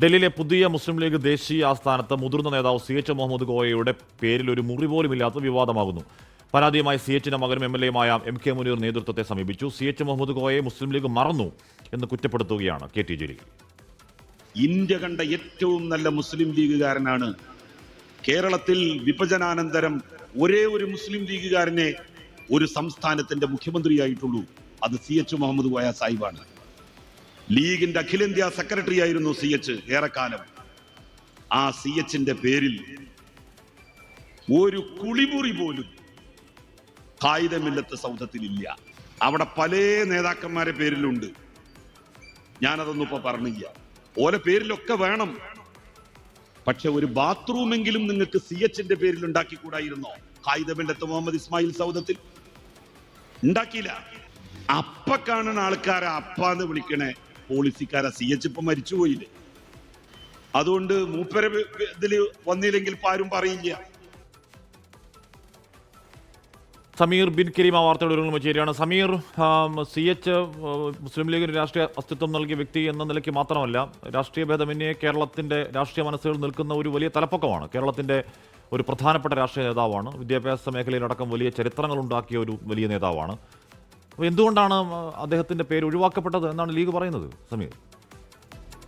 ഡൽഹിയിലെ പുതിയ മുസ്ലിം ലീഗ് ദേശീയ ആസ്ഥാനത്ത് മുതിർന്ന നേതാവ് CH മുഹമ്മദ് കോയയുടെ പേരിൽ ഒരു മുറി പോലുമില്ലാത്ത വിവാദമാകുന്നു. പരാതിയുമായി CHന്റെ മകനും MLAയുമായ MK മുനീർ നേതൃത്വത്തെ സമീപിച്ചു. CH മുഹമ്മദ് കോയയെ മുസ്ലിം ലീഗ് മറന്നു എന്ന് കുറ്റപ്പെടുത്തുകയാണ് KT ജലീൽ. ഇന്ത്യ കണ്ട ഏറ്റവും നല്ല മുസ്ലിം ലീഗുകാരനാണ്. കേരളത്തിൽ വിഭജനാനന്തരം ഒരേ ഒരു മുസ്ലിം ലീഗുകാരനെ ഒരു സംസ്ഥാനത്തിന്റെ മുഖ്യമന്ത്രിയായിട്ടുള്ളൂ. അത് CH മുഹമ്മദ് കോയ സാഹിബാണ്. ലീഗിന്റെ അഖിലേന്ത്യാ സെക്രട്ടറി ആയിരുന്നു CH ഏറെക്കാലം. ആ CHന്റെ പേരിൽ ഒരു കുളിമുറി പോലും ഖായിദമില്ലത്ത് സൗധത്തിലില്ല. അവിടെ പല നേതാക്കന്മാരെ പേരിലുണ്ട്. ഞാനതൊന്നും ഇപ്പൊ പറഞ്ഞില്ല. ഓരോ പേരിലൊക്കെ വേണം. പക്ഷെ ഒരു ബാത്റൂമെങ്കിലും നിങ്ങൾക്ക് CHന്റെ പേരിൽ ഉണ്ടാക്കിക്കൂടായിരുന്നോ? ഖായിദമില്ലത്ത് മുഹമ്മദ് ഇസ്മായിൽ സൗധത്തിൽ ഉണ്ടാക്കിയില്ല. അപ്പ കാണുന്ന ആൾക്കാരെ അപ്പാന്ന് വിളിക്കണേ പോളിസിക്കാരെ CH ഇപ്പൊ മരിച്ചുപോയില്ലേ? അതുകൊണ്ട് മൂപ്പരെ ഇതില് വന്നില്ലെങ്കിൽ ആരും പറയില്ല. സമീർ ബിൻ കരീം ആ വാർത്തയുടെ ചേരുകയാണ്. സമീർ, CH മുസ്ലിം ലീഗിന് രാഷ്ട്രീയ അസ്തിത്വം നൽകിയ വ്യക്തി എന്ന നിലയ്ക്ക് മാത്രമല്ല, രാഷ്ട്രീയ ഭേദമന്യേ കേരളത്തിന്റെ രാഷ്ട്രീയ മനസ്സുകൾ നിൽക്കുന്ന ഒരു വലിയ തലപ്പൊക്കമാണ്. കേരളത്തിന്റെ ഒരു പ്രധാനപ്പെട്ട രാഷ്ട്രീയ നേതാവാണ്. വിദ്യാഭ്യാസ മേഖലയിലടക്കം വലിയ ചരിത്രങ്ങൾ ഉണ്ടാക്കിയ ഒരു വലിയ നേതാവാണ്. അപ്പോൾ എന്തുകൊണ്ടാണ് അദ്ദേഹത്തിന്റെ പേര് ഒഴിവാക്കപ്പെട്ടത് എന്നാണ് ലീഗ് പറയുന്നത്? സമീർ,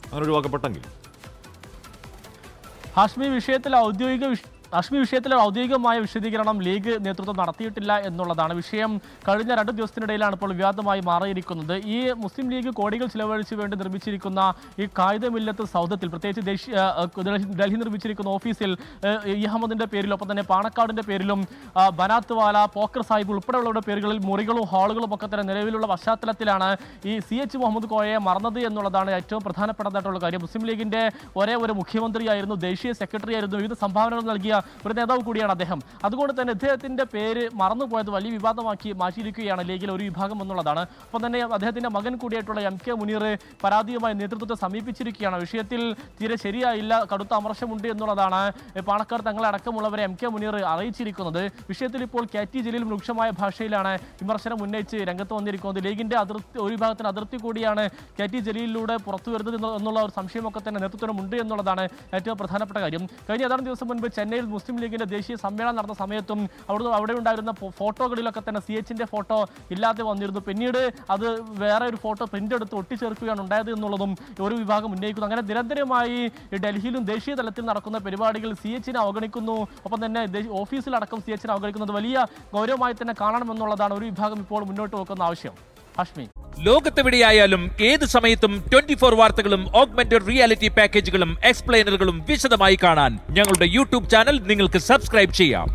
അങ്ങനെ ഒഴിവാക്കപ്പെട്ടെങ്കിൽ ഹാഷ്മി വിഷയത്തിലെ ഔദ്യോഗികമായ വിശദീകരണം ലീഗ് നേതൃത്വം നടത്തിയിട്ടില്ല എന്നുള്ളതാണ്. വിഷയം കഴിഞ്ഞ 2 ദിവസത്തിനിടയിലാണ് ഇപ്പോൾ വിവാദമായി മാറിയിരിക്കുന്നത്. ഈ മുസ്ലിം ലീഗ് കോടികൾ ചിലവഴിച്ചു വേണ്ടി നിർമ്മിച്ചിരിക്കുന്ന ഈ ഖായിദമില്ലത്ത് സൗധത്തിൽ, പ്രത്യേകിച്ച് ഡൽഹി നിർമ്മിച്ചിരിക്കുന്ന ഓഫീസിൽ ഇ അഹമ്മദിന്റെ പേരിലും ഒപ്പം തന്നെ പാണക്കാടിന്റെ പേരിലും ബനാത്ത് വാല, പോക്കർ സാഹിബ് ഉൾപ്പെടെയുള്ളവരുടെ പേരുകളിൽ മുറികളും ഹാളുകളും ഒക്കെ തന്നെ നിലവിലുള്ള പശ്ചാത്തലത്തിലാണ് ഈ CH മുഹമ്മദ് കോയയെ മറന്നത് എന്നുള്ളതാണ് ഏറ്റവും പ്രധാനപ്പെട്ടതായിട്ടുള്ള കാര്യം. മുസ്ലിം ലീഗിന്റെ ഒരേ ഒരു മുഖ്യമന്ത്രിയായിരുന്നു, ദേശീയ സെക്രട്ടറി ആയിരുന്നു, വിവിധ സംഭാവനകൾ നൽകിയ ഒരു നേതാവ് കൂടിയാണ് അദ്ദേഹം. അതുകൊണ്ട് തന്നെ അദ്ദേഹത്തിന്റെ പേര് മറന്നുപോയത് വലിയ വിവാദമാക്കി മാറ്റിയിരിക്കുകയാണ് ലീഗിലെ ഒരു വിഭാഗം എന്നുള്ളതാണ്. ഒപ്പം തന്നെ അദ്ദേഹത്തിന്റെ മകൻ കൂടിയായിട്ടുള്ള MK മുനീർ പരാതിയുമായി നേതൃത്വത്തെ സമീപിച്ചിരിക്കുകയാണ്. വിഷയത്തിൽ തീരെ ശരിയായില്ല, കടുത്ത അമർശമുണ്ട് എന്നുള്ളതാണ് പാണക്കാട് തങ്ങളെ അടക്കമുള്ളവരെ MK മുനീർ അറിയിച്ചിരിക്കുന്നത്. വിഷയത്തിൽ ഇപ്പോൾ KT ജലീൽ രൂക്ഷമായ ഭാഷയിലാണ് വിമർശനം ഉന്നയിച്ച് രംഗത്ത് വന്നിരിക്കുന്നത്. ലീഗിന്റെ ഒരു വിഭാഗത്തിന് അതിർത്തി കൂടിയാണ് KT ജലീലിലൂടെ പുറത്തു വരുന്നത് എന്നുള്ള ഒരു സംശയമൊക്കെ തന്നെ നേതൃത്വമുണ്ട് എന്നുള്ളതാണ് ഏറ്റവും പ്രധാനപ്പെട്ട കാര്യം. കഴിഞ്ഞ ഏതാനും ദിവസം മുൻപ് ചെന്നൈയിൽ മുസ്ലിം ലീഗിന്റെ ദേശീയ സമ്മേളനം നടന്ന സമയത്തും അവിടെ ഉണ്ടായിരുന്ന ഫോട്ടോകളിലൊക്കെ തന്നെ CHന്റെ ഫോട്ടോ ഇല്ലാതെ വന്നിരുന്നു. പിന്നീട് അത് വേറെ ഒരു ഫോട്ടോ പ്രിന്റ് എടുത്ത് ഒട്ടിച്ചേർക്കുകയാണ് ഉണ്ടായത് എന്നുള്ളതും ഒരു വിഭാഗം ഉന്നയിക്കുന്നു. അങ്ങനെ നിരന്തരമായി ഡൽഹിയിലും ദേശീയ തലത്തിൽ നടക്കുന്ന പരിപാടികൾ CHനെ അവഗണിക്കുന്നു. ഒപ്പം തന്നെ ഓഫീസിലടക്കം CHനെ അവഗണിക്കുന്നത് വലിയ ഗൗരവമായി തന്നെ കാണണമെന്നുള്ളതാണ് ഒരു വിഭാഗം ഇപ്പോൾ മുന്നോട്ട് വെക്കുന്ന ആവശ്യം. ഹാഷ്മി, ലോകത്തെവിടെയായാലും ഏത് സമയത്തും 24 വാർത്തകളും ഓഗ്മെന്റഡ് റിയാലിറ്റി പാക്കേജുകളും എക്സ്പ്ലെയിനറുകളും വിശദമായി കാണാൻ ഞങ്ങളുടെ YouTube ചാനൽ നിങ്ങൾക്ക് സബ്സ്ക്രൈബ് ചെയ്യാം.